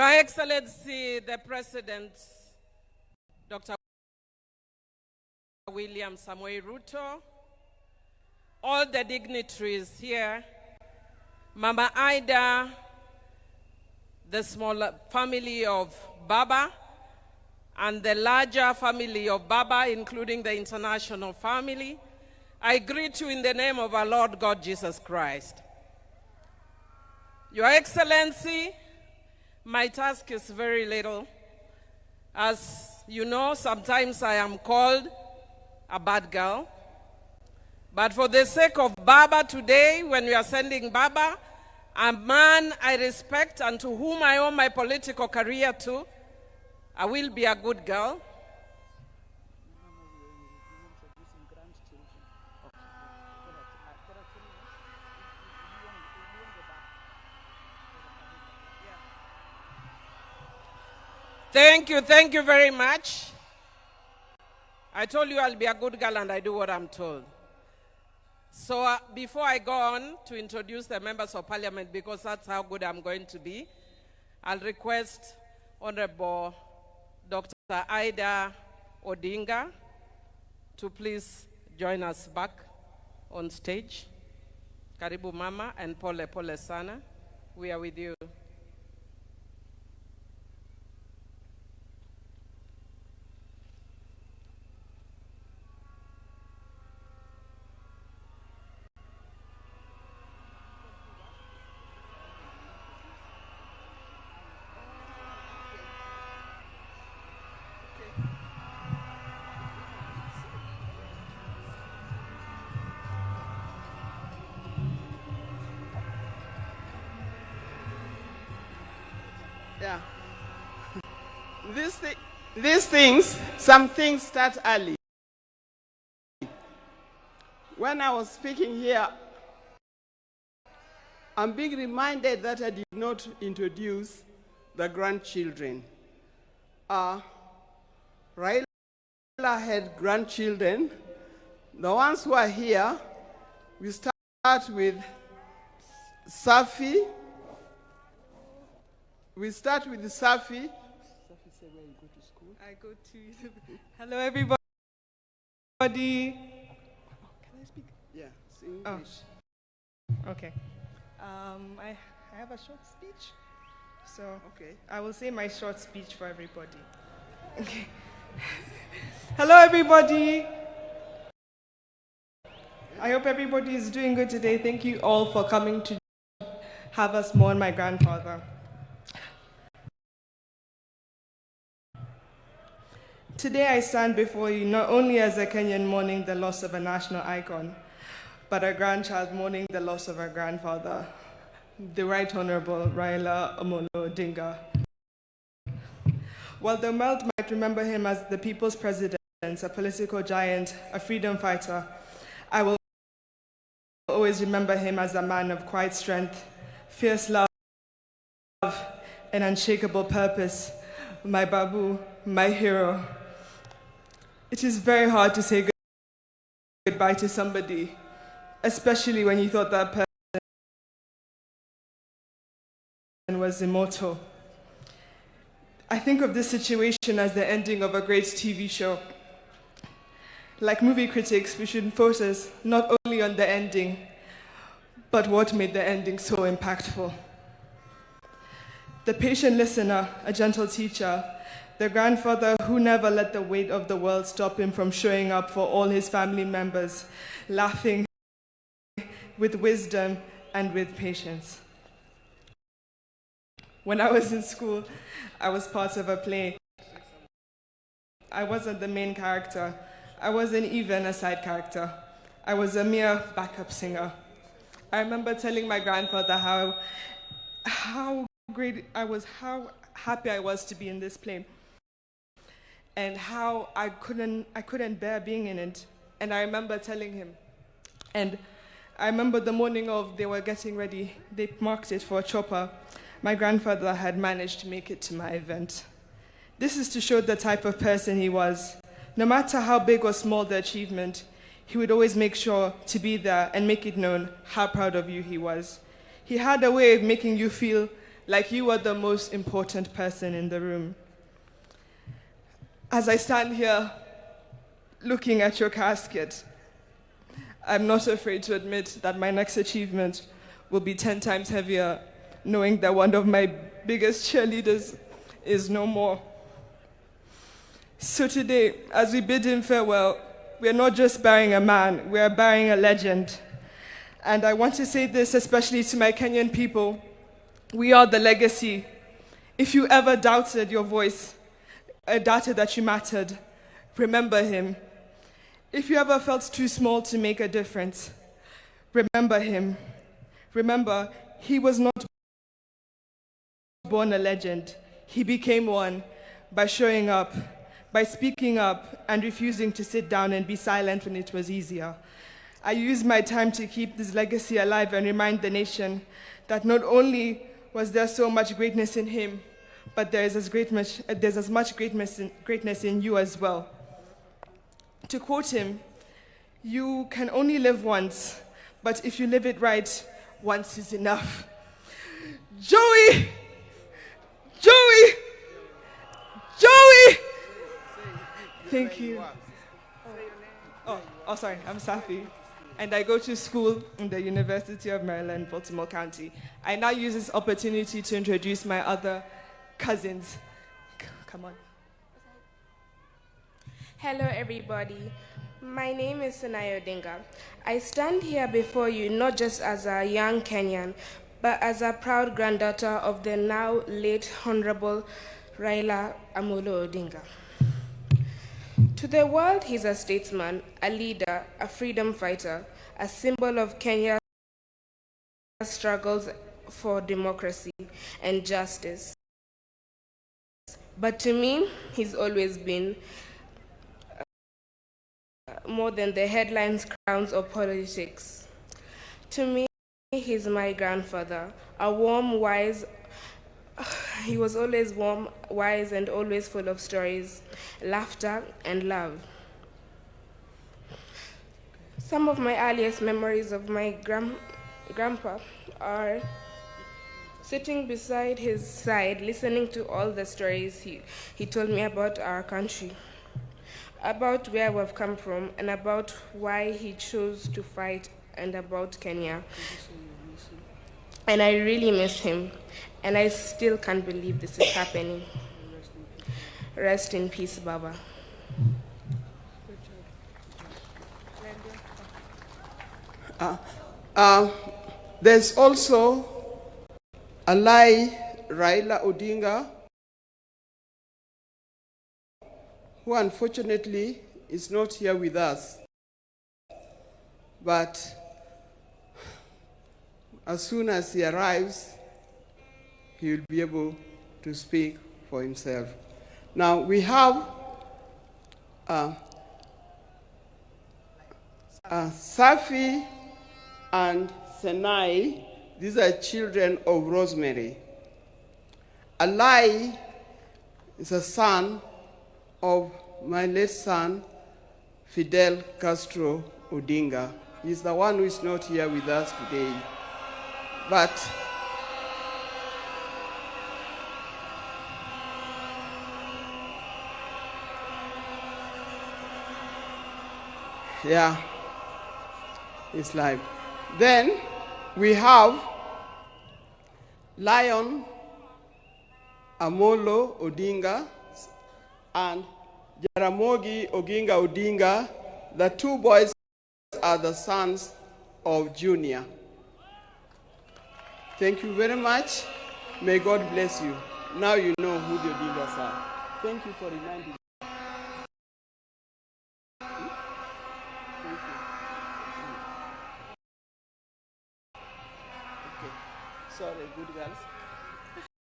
Your Excellency, the President, Dr. William Samoei Ruto, all the dignitaries here, Mama Ida, the small family of Baba, and the larger family of Baba, including the international family, I greet you in the name of our Lord God Jesus Christ. Your Excellency, my task is very little. As you know, sometimes I am called a bad girl. But for the sake of Baba today, when we are sending Baba, a man I respect and to whom I owe my political career to, I will be a good girl. Thank you very much. I told you I'll be a good girl and I do what I'm told. So before I go on to introduce the members of parliament, because that's how good I'm going to be, I'll request Honorable Dr. Ida Odinga to please join us back on stage. Karibu Mama and pole sana. We are with you. Yeah. Some things start early. When I was speaking here, I'm being reminded that I did not introduce the grandchildren. Raila had grandchildren. The ones who are here, we start with Safi. We start with Safi. Safi said, where you go to school? I go to. Hello, everybody. Can I speak? Yeah, it's English. Oh. Okay. I have a short speech, so okay. I will say my short speech for everybody. Okay. Hello, everybody. I hope everybody is doing good today. Thank you all for coming to have us mourn my grandfather. Today I stand before you not only as a Kenyan mourning the loss of a national icon, but a grandchild mourning the loss of her grandfather, the Right Honorable Raila Odinga. While the world might remember him as the people's president, a political giant, a freedom fighter, I will always remember him as a man of quiet strength, fierce love, and unshakable purpose, my Babu, my hero. It is very hard to say goodbye to somebody, especially when you thought that person was immortal. I think of this situation as the ending of a great TV show. Like movie critics, we should focus not only on the ending, but what made the ending so impactful. The patient listener, a gentle teacher, the grandfather who never let the weight of the world stop him from showing up for all his family members, laughing with wisdom and with patience. When I was in school, I was part of a play. I wasn't the main character. I wasn't even a side character. I was a mere backup singer. I remember telling my grandfather how great I was, how happy I was to be in this play, and how I couldn't bear being in it. And I remember telling him, and I remember the morning of they were getting ready, they marked it for a chopper. My grandfather had managed to make it to my event. This is to show the type of person he was. No matter how big or small the achievement, he would always make sure to be there and make it known how proud of you he was. He had a way of making you feel like you were the most important person in the room. As I stand here looking at your casket, I'm not afraid to admit that my next achievement will be 10 times heavier, knowing that one of my biggest cheerleaders is no more. So today, as we bid him farewell, we're not just burying a man, we're burying a legend. And I want to say this especially to my Kenyan people. We are the legacy. If you ever doubted your voice, doubted that you mattered, remember him. If you ever felt too small to make a difference, remember him. Remember, he was not born a legend. He became one by showing up, by speaking up and refusing to sit down and be silent when it was easier. I use my time to keep this legacy alive and remind the nation that not only was there so much greatness in him, but there's as much greatness in you as well. To quote him, "You can only live once, but if you live it right, once is enough." Joey! Joey! Joey! Thank you. Oh, sorry, I'm Safi. And I go to school in the University of Maryland, Baltimore County. I now use this opportunity to introduce my other cousins. Come on. Hello, everybody. My name is Odinga. I stand here before you not just as a young Kenyan, but as a proud granddaughter of the now late Honorable Raila Amolo Odinga. To the world, he's a statesman, a leader, a freedom fighter, a symbol of Kenya's struggles for democracy and justice. But to me, he's always been more than the headlines, crowns, or politics. To me, he's my grandfather, a warm, wise. He was always warm, wise, and always full of stories, laughter, and love. Some of my earliest memories of my grandpa are sitting beside his side, listening to all the stories he told me about our country, about where we've come from, and about why he chose to fight, and about Kenya. And I really miss him, and I still can't believe this is happening. Rest in peace, Baba. There's also Raila Odinga, who unfortunately is not here with us. But as soon as he arrives, he will be able to speak for himself. Now we have Safi and Senai. These are children of Rosemary. Alai is a son of my late son, Fidel Castro Odinga. He's the one who is not here with us today. But yeah, it's live. Then we have Lion Amolo Odinga and Jaramogi Oginga Odinga. The two boys are the sons of Junior. Thank you very much. May God bless you. Now you know who the Odingas are. Thank you for reminding me. Sorry, good girls.